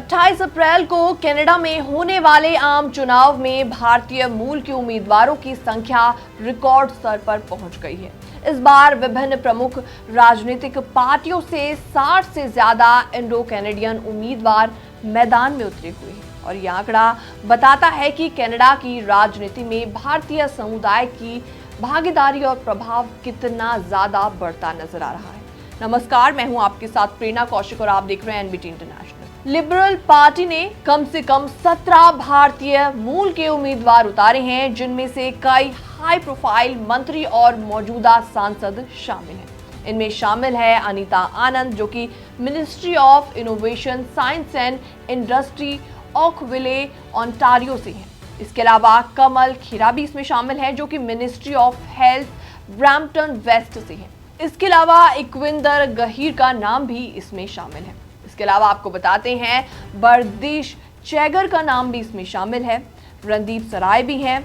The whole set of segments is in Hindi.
28 अप्रैल को कनाडा में होने वाले आम चुनाव में भारतीय मूल के उम्मीदवारों की संख्या रिकॉर्ड स्तर पर पहुंच गई है। इस बार विभिन्न प्रमुख राजनीतिक पार्टियों से 60 से ज्यादा इंडो कैनेडियन उम्मीदवार मैदान में उतरे हुए हैं और यह आंकड़ा बताता है कि कनाडा की राजनीति में भारतीय समुदाय की भागीदारी और प्रभाव कितना ज्यादा बढ़ता नजर आ रहा है। नमस्कार, मैं हूं आपके साथ प्रेरणा कौशिक और आप देख रहे हैं एनबीटी इंटरनेशनल। लिबरल पार्टी ने कम से कम 17 भारतीय मूल के उम्मीदवार उतारे हैं, जिनमें से कई हाई प्रोफाइल मंत्री और मौजूदा सांसद शामिल हैं। इनमें शामिल है अनीता आनंद, जो कि ministry of innovation, science and industry, Oakville, Ontario से हैं। इसके अलावा कमल खेरा भी इसमें शामिल है, जो कि ministry of health, Brampton West से है। इसके अलावा इक्विंदर गहीर का नाम भी इसमें शामिल है। इसके अलावा आपको बताते हैं बरदीश चैगर का नाम भी इसमें शामिल है, रणदीप सराय भी हैं,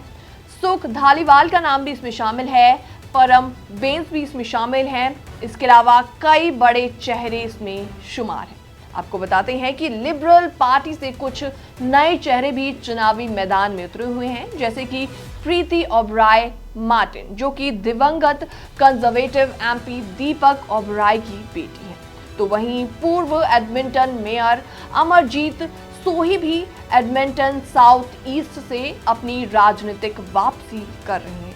सुख धालीवाल का नाम भी इसमें शामिल है, परम बेंस भी इसमें शामिल हैं। इसके अलावा कई बड़े चेहरे इसमें शुमार हैं। आपको बताते हैं कि लिबरल पार्टी से कुछ नए चेहरे भी चुनावी मैदान में उतरे हुए हैं, जैसे कि प्रीति ओबराय मार्टिन, जो कि दिवंगत कंजर्वेटिव एमपी दीपक ओबराय की बेटी है। तो वहीं पूर्व एडमिंटन मेयर अमरजीत सोही भी एडमिंटन साउथ ईस्ट से अपनी राजनीतिक वापसी कर रही हैं।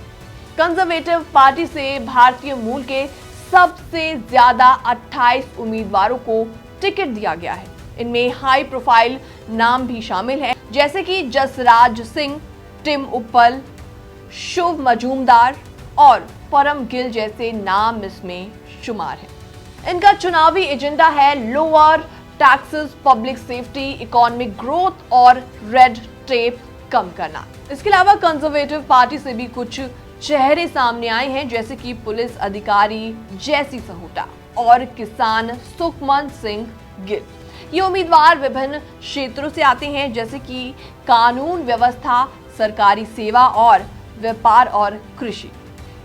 कंजर्वेटिव पार्टी से भारतीय मूल के सबसे ज्यादा 28 उम्मीदवारों को टिकट दिया गया है। इनमें हाई प्रोफाइल नाम भी शामिल हैं, जैसे कि जसराज सिंह, टिम उप्पल, शुभ मजूमदार और परम गिल जैसे नाम इसमें शुमार हैं। इनका चुनावी एजेंडा है lower taxes, public safety, economic growth और रेड टेप कम करना। इसके अलावा कंजर्वेटिव पार्टी से भी कुछ चेहरे सामने आए हैं, जैसे कि पुलिस अधिकारी जैसी सहोटा और किसान सुखमन सिंह गिल। ये उम्मीदवार विभिन्न क्षेत्रों से आते हैं, जैसे कि कानून व्यवस्था, सरकारी सेवा और व्यापार और कृषि।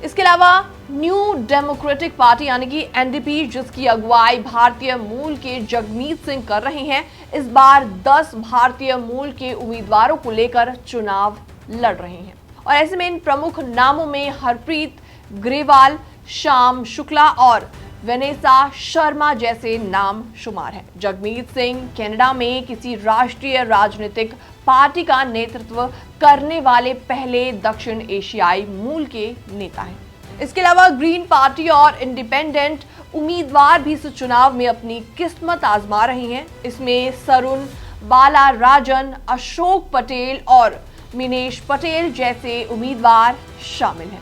इसके अलावा न्यू डेमोक्रेटिक पार्टी यानी कि एनडीपी, जिसकी अगुवाई भारतीय मूल के जगमीत सिंह कर रहे हैं, इस बार 10 भारतीय मूल के उम्मीदवारों को लेकर चुनाव लड़ रहे हैं और ऐसे में इन प्रमुख नामों में हरप्रीत ग्रेवाल, श्याम शुक्ला और वेनेसा शर्मा जैसे नाम शुमार हैं। जगमीत सिंह कनाडा में किसी राष्ट्रीय राजनीतिक पार्टी का नेतृत्व करने वाले पहले दक्षिण एशियाई मूल के नेता हैं। इसके अलावा ग्रीन पार्टी और इंडिपेंडेंट उम्मीदवार भी इस चुनाव में अपनी किस्मत आजमा रहे हैं। इसमें सरुण बालाराजन, अशोक पटेल और मिनेश पटेल जैसे उम्मीदवार शामिल हैं।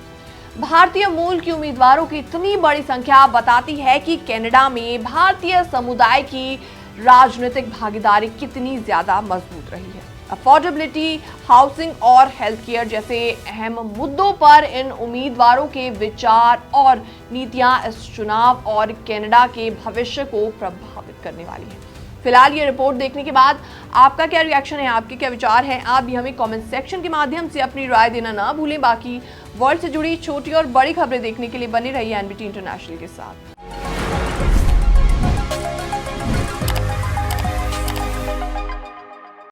भारतीय मूल के उम्मीदवारों की इतनी बड़ी संख्या बताती है कि कनाडा में भारतीय समुदाय की राजनीतिक भागीदारी कितनी ज्यादा मजबूत रही है। अफोर्डेबिलिटी, हाउसिंग और हेल्थ केयर जैसे अहम मुद्दों पर इन उम्मीदवारों के विचार और नीतियां इस चुनाव और कनाडा के भविष्य को प्रभावित करने वाली है। फिलहाल ये रिपोर्ट देखने के बाद आपका क्या रिएक्शन है, आपके क्या विचार हैं, आप भी हमें कमेंट सेक्शन के माध्यम से अपनी राय देना ना भूलें। बाकी वर्ल्ड से जुड़ी छोटी और बड़ी खबरें देखने के लिए बने रहिए एनबीटी इंटरनेशनल के साथ।